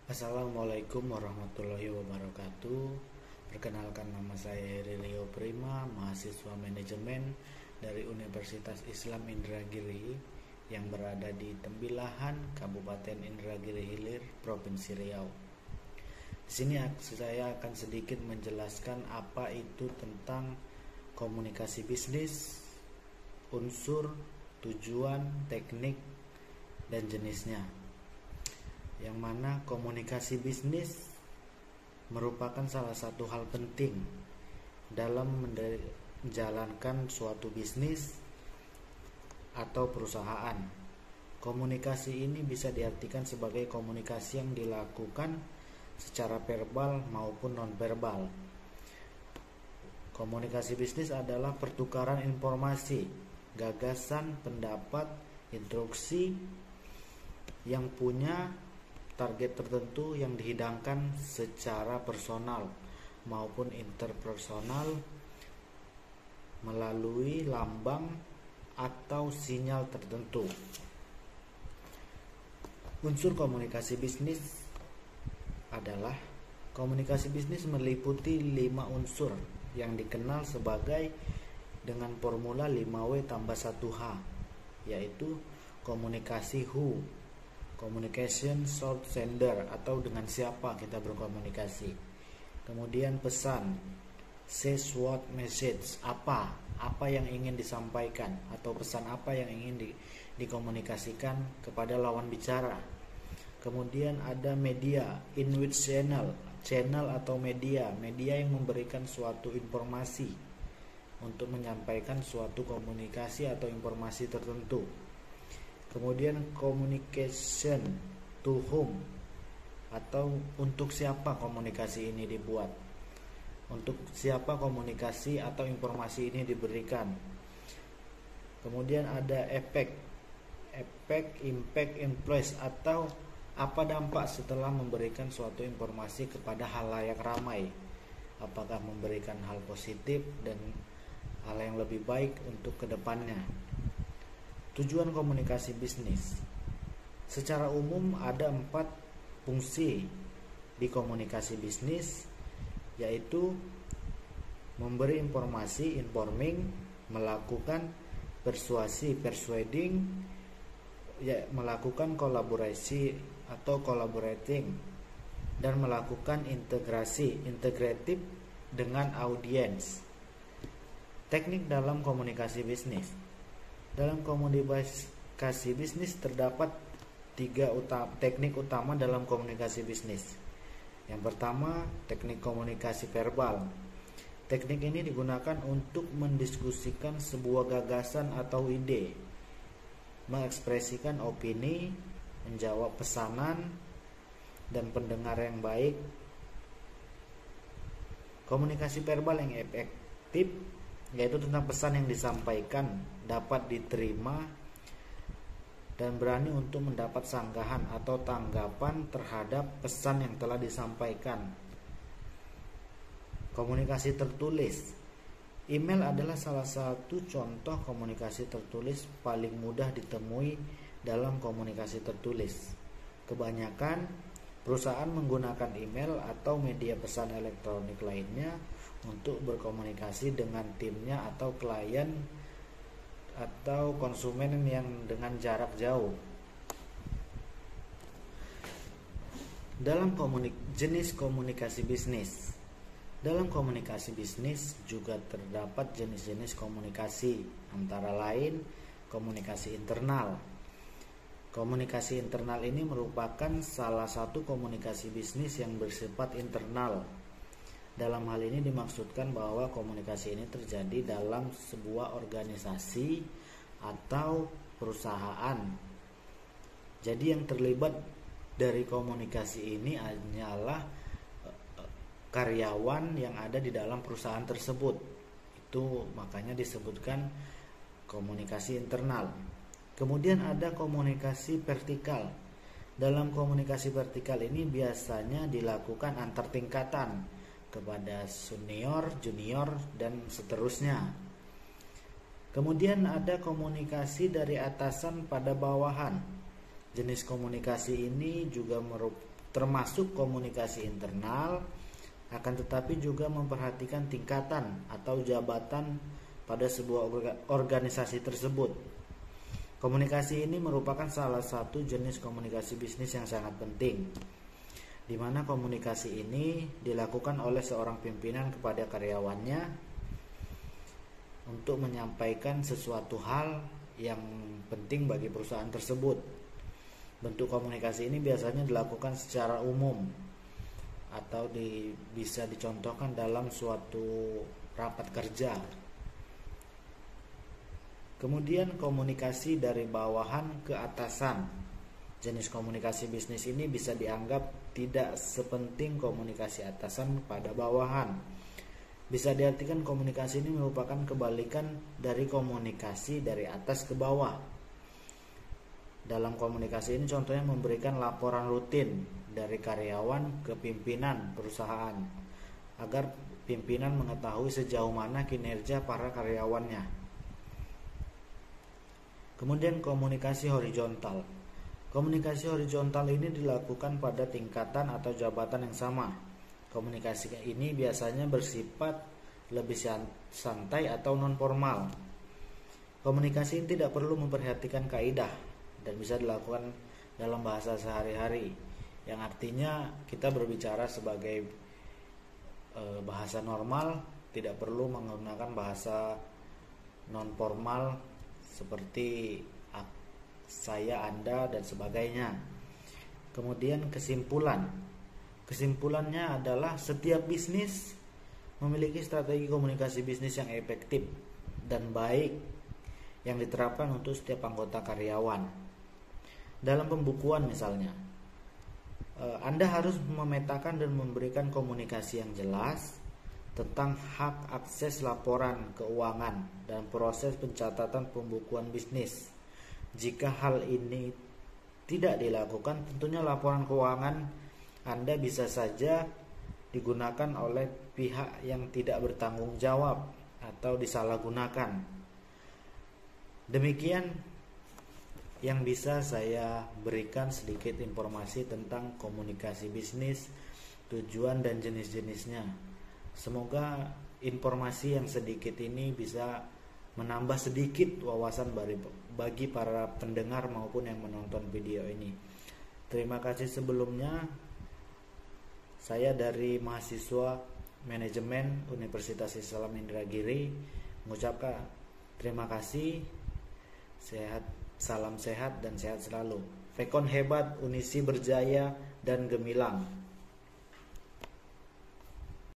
Assalamualaikum warahmatullahi wabarakatuh. Perkenalkan, nama saya Rilio Prima, mahasiswa manajemen dari Universitas Islam Indragiri yang berada di Tembilahan, Kabupaten Indragiri Hilir, Provinsi Riau. Di sini saya akan sedikit menjelaskan apa itu tentang komunikasi bisnis, unsur, tujuan, teknik, dan jenisnya. Yang mana komunikasi bisnis merupakan salah satu hal penting dalam menjalankan suatu bisnis atau perusahaan. Komunikasi ini bisa diartikan sebagai komunikasi yang dilakukan secara verbal maupun non-verbal. Komunikasi bisnis adalah pertukaran informasi, gagasan, pendapat, instruksi yang punya target tertentu yang dihidangkan secara personal maupun interpersonal melalui lambang atau sinyal tertentu. Unsur komunikasi bisnis adalah komunikasi bisnis meliputi 5 unsur yang dikenal sebagai dengan formula 5W tambah 1H, yaitu komunikasi who, communication source sender atau dengan siapa kita berkomunikasi. Kemudian pesan, says what message, apa yang ingin disampaikan atau pesan apa yang ingin dikomunikasikan kepada lawan bicara. Kemudian ada media, in which channel atau media yang memberikan suatu informasi untuk menyampaikan suatu komunikasi atau informasi tertentu. Kemudian communication to whom atau untuk siapa komunikasi ini dibuat, untuk siapa komunikasi atau informasi ini diberikan. Kemudian ada effect, impact, influence atau apa dampak setelah memberikan suatu informasi kepada halayak ramai, apakah memberikan hal positif dan hal yang lebih baik untuk kedepannya. Tujuan komunikasi bisnis. Secara umum ada 4 fungsi di komunikasi bisnis, yaitu memberi informasi, informing, melakukan persuasi, persuading, melakukan kolaborasi atau collaborating, dan melakukan integrasi, integratif dengan audiens. Teknik dalam komunikasi bisnis. Dalam komunikasi bisnis terdapat 3 teknik utama dalam komunikasi bisnis. Yang pertama, teknik komunikasi verbal. Teknik ini digunakan untuk mendiskusikan sebuah gagasan atau ide, mengekspresikan opini, menjawab pesanan, dan pendengar yang baik. Komunikasi verbal yang efektif yaitu tentang pesan yang disampaikan dapat diterima dan berani untuk mendapat sanggahan atau tanggapan terhadap pesan yang telah disampaikan. Komunikasi tertulis. Email adalah salah satu contoh komunikasi tertulis paling mudah ditemui dalam komunikasi tertulis. Kebanyakan perusahaan menggunakan email atau media pesan elektronik lainnya untuk berkomunikasi dengan timnya atau klien atau konsumen yang dengan jarak jauh. Dalam jenis komunikasi bisnis. Dalam komunikasi bisnis juga terdapat jenis-jenis komunikasi, antara lain komunikasi internal. Komunikasi internal ini merupakan salah satu komunikasi bisnis yang bersifat internal. Dalam hal ini dimaksudkan bahwa komunikasi ini terjadi dalam sebuah organisasi atau perusahaan. Jadi yang terlibat dari komunikasi ini hanyalah karyawan yang ada di dalam perusahaan tersebut. Itu makanya disebutkan komunikasi internal. Kemudian ada komunikasi vertikal. Dalam komunikasi vertikal ini biasanya dilakukan antar tingkatan kepada senior, junior, dan seterusnya. Kemudian ada komunikasi dari atasan pada bawahan. Jenis komunikasi ini juga termasuk komunikasi internal, akan tetapi juga memperhatikan tingkatan atau jabatan pada sebuah organisasi tersebut. Komunikasi ini merupakan salah satu jenis komunikasi bisnis yang sangat penting, di mana komunikasi ini dilakukan oleh seorang pimpinan kepada karyawannya untuk menyampaikan sesuatu hal yang penting bagi perusahaan tersebut. Bentuk komunikasi ini biasanya dilakukan secara umum atau bisa dicontohkan dalam suatu rapat kerja. Kemudian komunikasi dari bawahan ke atasan. Jenis komunikasi bisnis ini bisa dianggap tidak sepenting komunikasi atasan pada bawahan. Bisa diartikan komunikasi ini merupakan kebalikan dari komunikasi dari atas ke bawah. Dalam komunikasi ini contohnya memberikan laporan rutin dari karyawan ke pimpinan perusahaan agar pimpinan mengetahui sejauh mana kinerja para karyawannya. Kemudian komunikasi horizontal. Komunikasi horizontal ini dilakukan pada tingkatan atau jabatan yang sama. Komunikasi ini biasanya bersifat lebih santai atau non-formal. Komunikasi ini tidak perlu memperhatikan kaidah dan bisa dilakukan dalam bahasa sehari-hari, yang artinya kita berbicara sebagai bahasa normal, tidak perlu menggunakan bahasa non-formal seperti saya, Anda, dan sebagainya. Kemudian kesimpulan. Kesimpulannya adalah setiap bisnis memiliki strategi komunikasi bisnis yang efektif dan baik yang diterapkan untuk setiap anggota karyawan. Dalam pembukuan misalnya, Anda harus memetakan dan memberikan komunikasi yang jelas tentang hak akses laporan keuangan dan proses pencatatan pembukuan bisnis. Jika hal ini tidak dilakukan, tentunya laporan keuangan Anda bisa saja digunakan oleh pihak yang tidak bertanggung jawab atau disalahgunakan. Demikian yang bisa saya berikan sedikit informasi tentang komunikasi bisnis, tujuan dan jenis-jenisnya. Semoga informasi yang sedikit ini bisa menambah sedikit wawasan bagi para pendengar maupun yang menonton video ini. Terima kasih sebelumnya. Saya dari mahasiswa manajemen Universitas Islam Indragiri mengucapkan terima kasih. Salam sehat dan sehat selalu. Pekon hebat, Unisi berjaya dan gemilang.